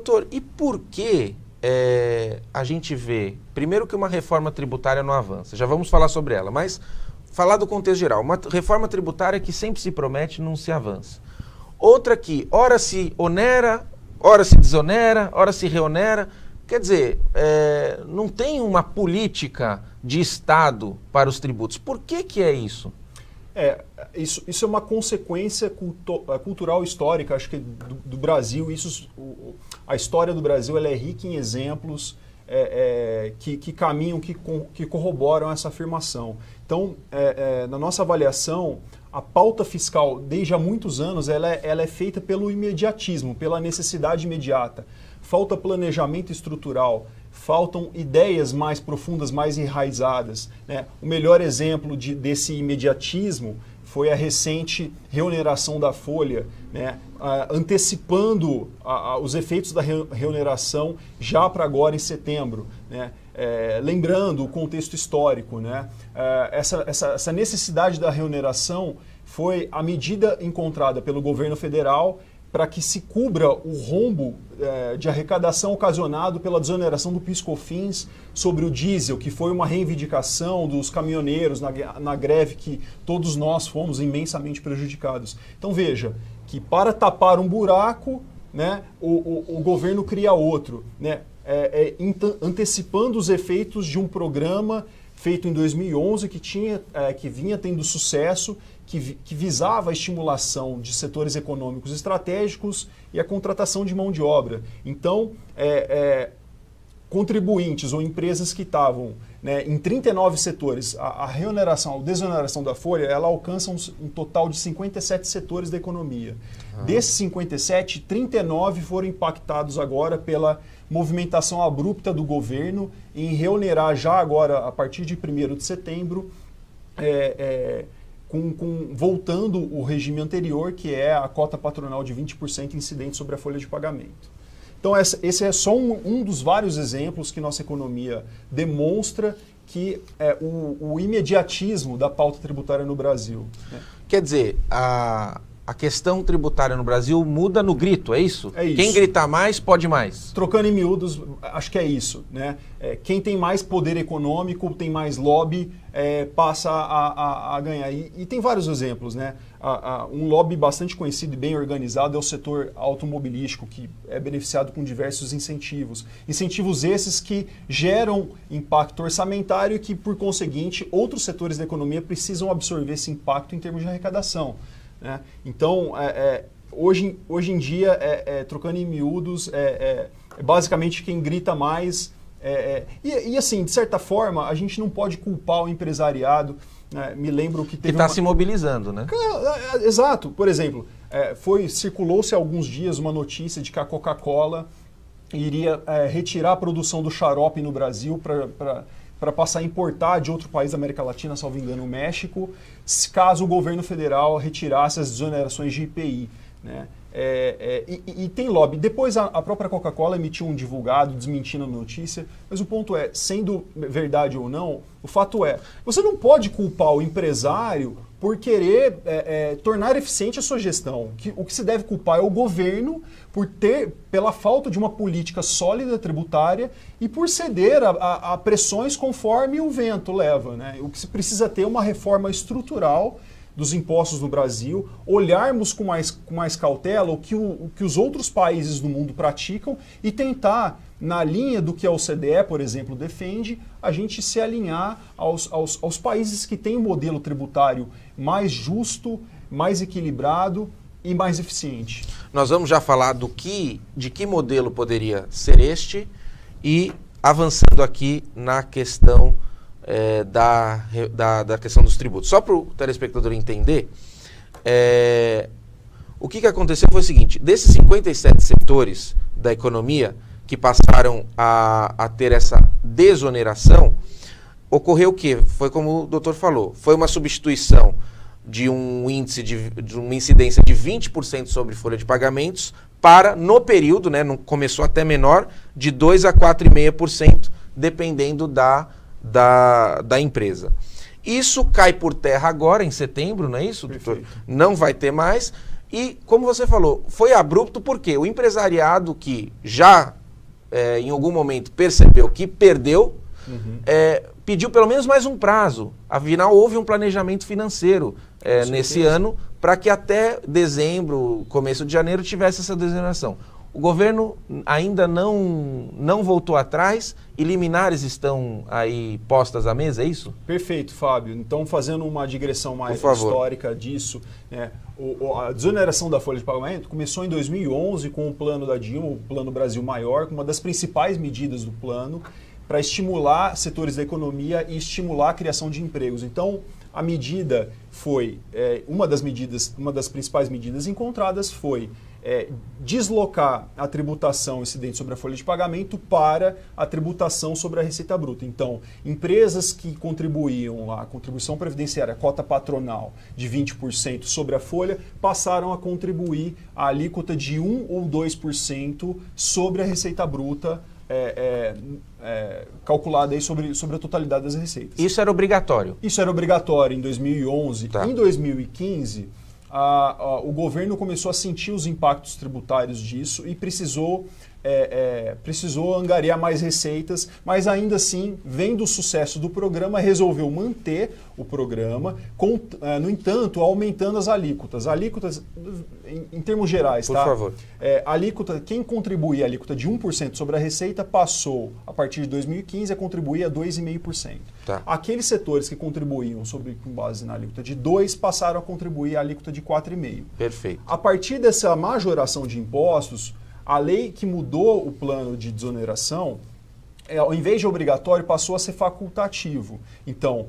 Doutor, e por que a gente vê, primeiro que uma reforma tributária não avança, já vamos falar sobre ela, mas falar do contexto geral, uma reforma tributária que sempre se promete não se avança. Outra que, ora se onera, ora se desonera, ora se reonera, quer dizer, não tem uma política de Estado para os tributos. Por que é isso? Isso é uma consequência cultural histórica, acho que do Brasil. A história do Brasil ela é rica em exemplos que caminham, que corroboram essa afirmação. Então, na nossa avaliação, a pauta fiscal, desde há muitos anos, ela é feita pelo imediatismo, pela necessidade imediata. Falta planejamento estrutural, faltam ideias mais profundas, mais enraizadas, né? O melhor exemplo desse imediatismo foi a recente reoneração da folha, né? Antecipando os efeitos da reoneração já para agora em setembro, né? Lembrando o contexto histórico, né? Essa necessidade da reoneração foi a medida encontrada pelo governo federal para que se cubra o rombo de arrecadação ocasionado pela desoneração do PIS/COFINS sobre o diesel, que foi uma reivindicação dos caminhoneiros na greve que todos nós fomos imensamente prejudicados. Então veja que para tapar um buraco, né, o governo cria outro, né, antecipando os efeitos de um programa feito em 2011 que vinha tendo sucesso, que visava a estimulação de setores econômicos estratégicos e a contratação de mão de obra. Então, contribuintes ou empresas que estavam, né, em 39 setores, a reoneração, a desoneração da folha, ela alcança um total de 57 setores da economia. Desses 57, 39 foram impactados agora pela movimentação abrupta do governo em reonerar já agora, a partir de 1º de setembro, voltando o regime anterior, que é a cota patronal de 20% incidente sobre a folha de pagamento. Então, esse é só um dos vários exemplos que nossa economia demonstra que o imediatismo da pauta tributária no Brasil. Né? Quer dizer, a questão tributária no Brasil muda no grito, é isso? É isso. Quem gritar mais, pode mais. Trocando em miúdos, acho que é isso. Né? Quem tem mais poder econômico, tem mais lobby, passa a ganhar. E tem vários exemplos. Né? Um lobby bastante conhecido e bem organizado é o setor automobilístico, que é beneficiado com diversos incentivos. Incentivos esses que geram impacto orçamentário e que, por conseguinte, outros setores da economia precisam absorver esse impacto em termos de arrecadação. Né? Então, hoje em dia, trocando em miúdos, basicamente quem grita mais. E assim, de certa forma, a gente não pode culpar o empresariado. Me lembro que teve. Que está se mobilizando, né? Exato. Por exemplo, circulou-se há alguns dias uma notícia de que a Coca-Cola iria retirar a produção do xarope no Brasil para passar a importar de outro país da América Latina, salvo engano, o México, caso o governo federal retirasse as desonerações de IPI. Né? E tem lobby. Depois a própria Coca-Cola emitiu um divulgado desmentindo a notícia, mas o ponto é, sendo verdade ou não, o fato é, você não pode culpar o empresário por querer tornar eficiente a sua gestão. O que se deve culpar é o governo pela falta de uma política sólida tributária e por ceder a pressões conforme o vento leva. Né? O que se precisa ter é uma reforma estrutural dos impostos no Brasil, olharmos com mais cautela o que os outros países do mundo praticam e tentar, na linha do que a OCDE, por exemplo, defende, a gente se alinhar aos países que têm um modelo tributário mais justo, mais equilibrado e mais eficiente. Nós vamos já falar de que modelo poderia ser este e avançando aqui na questão da questão dos tributos. Só para o telespectador entender, o que aconteceu foi o seguinte: desses 57 setores da economia que passaram a ter essa desoneração, ocorreu o quê? Foi como o doutor falou, foi uma substituição de um índice de uma incidência de 20% sobre folha de pagamentos para, no período, né, começou até menor, de 2% a 4,5%, dependendo da empresa. Isso cai por terra agora, em setembro, não é isso, doutor? Perfeito. Não vai ter mais. E, como você falou, foi abrupto porque o empresariado que já, em algum momento, percebeu que perdeu, pediu pelo menos mais um prazo. Afinal, houve um planejamento financeiro nesse ano para que até dezembro, começo de janeiro, tivesse essa desoneração. O governo ainda não voltou atrás e liminares estão aí postas à mesa, é isso? Perfeito, Fábio. Então, fazendo uma digressão mais histórica disso, né, a desoneração da folha de pagamento começou em 2011 com o plano da Dilma, o Plano Brasil Maior, uma das principais medidas do plano para estimular setores da economia e estimular a criação de empregos. Então, a medida foi, uma das principais medidas encontradas foi deslocar a tributação incidente sobre a folha de pagamento para a tributação sobre a receita bruta. Então, empresas que contribuíam a contribuição previdenciária, a cota patronal de 20% sobre a folha, passaram a contribuir a alíquota de 1 ou 2% sobre a receita bruta, calculada aí sobre a totalidade das receitas. Isso era obrigatório? Isso era obrigatório em 2011. Tá. Em 2015... o governo começou a sentir os impactos tributários disso e precisou angariar mais receitas, mas ainda assim, vendo o sucesso do programa, resolveu manter o programa, no entanto, aumentando as alíquotas. Alíquotas, em termos gerais, por tá? favor. Alíquota, quem contribuía a alíquota de 1% sobre a receita passou, a partir de 2015, a contribuir a 2,5%. Tá. Aqueles setores que contribuíam com base na alíquota de 2% passaram a contribuir a alíquota de 4,5%. Perfeito. A partir dessa majoração de impostos, a lei que mudou o plano de desoneração, ao invés de obrigatório, passou a ser facultativo. Então,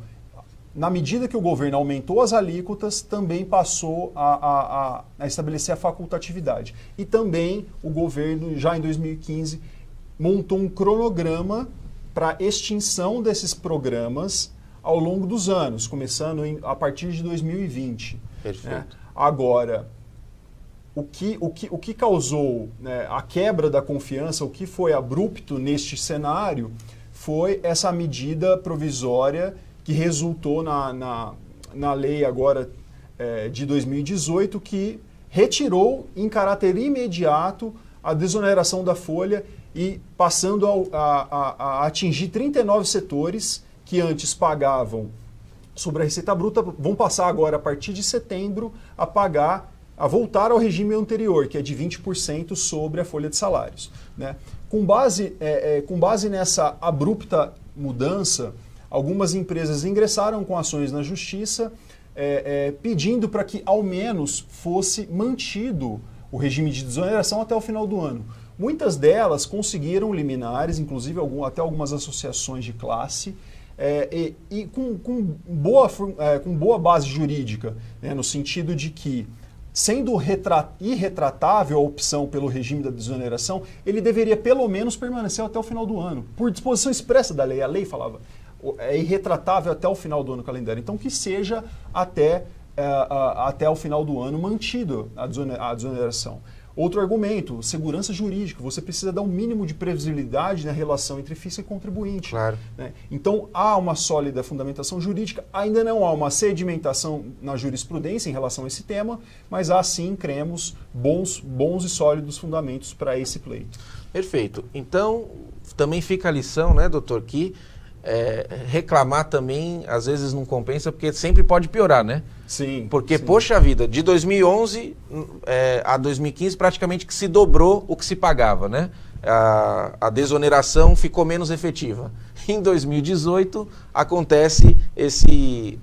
na medida que o governo aumentou as alíquotas, também passou a estabelecer a facultatividade. E também o governo, já em 2015, montou um cronograma para extinção desses programas ao longo dos anos, começando a partir de 2020. Perfeito. Né? Agora, o que causou, né, a quebra da confiança, o que foi abrupto neste cenário, foi essa medida provisória que resultou na lei agora de 2018, que retirou em caráter imediato a desoneração da folha e passando a atingir 39 setores que antes pagavam sobre a receita bruta, vão passar agora, a partir de setembro, a voltar ao regime anterior, que é de 20% sobre a folha de salários. Né? Com base nessa abrupta mudança, algumas empresas ingressaram com ações na justiça, pedindo para que ao menos fosse mantido o regime de desoneração até o final do ano. Muitas delas conseguiram liminares, inclusive até algumas associações de classe, e com boa base jurídica, né, no sentido de que, sendo irretratável a opção pelo regime da desoneração, ele deveria pelo menos permanecer até o final do ano. Por disposição expressa da lei, a lei falava, é irretratável até o final do ano calendário. Então, que seja até o final do ano mantido a desoneração. Outro argumento, segurança jurídica. Você precisa dar um mínimo de previsibilidade na relação entre fisco e contribuinte. Claro. Né? Então, há uma sólida fundamentação jurídica, ainda não há uma sedimentação na jurisprudência em relação a esse tema, mas há sim, cremos, bons e sólidos fundamentos para esse pleito. Perfeito. Então, também fica a lição, né, doutor, que reclamar também, às vezes, não compensa, porque sempre pode piorar, né? Sim. Porque, sim. Poxa vida, de 2011 a 2015 praticamente que se dobrou o que se pagava, né? A desoneração ficou menos efetiva. Em 2018 acontece esse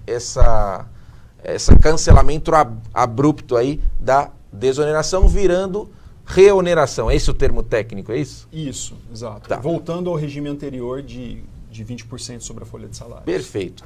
cancelamento abrupto aí da desoneração virando reoneração. É esse o termo técnico, é isso? Isso, exato. Tá. Voltando ao regime anterior de 20% sobre a folha de salário. Perfeito.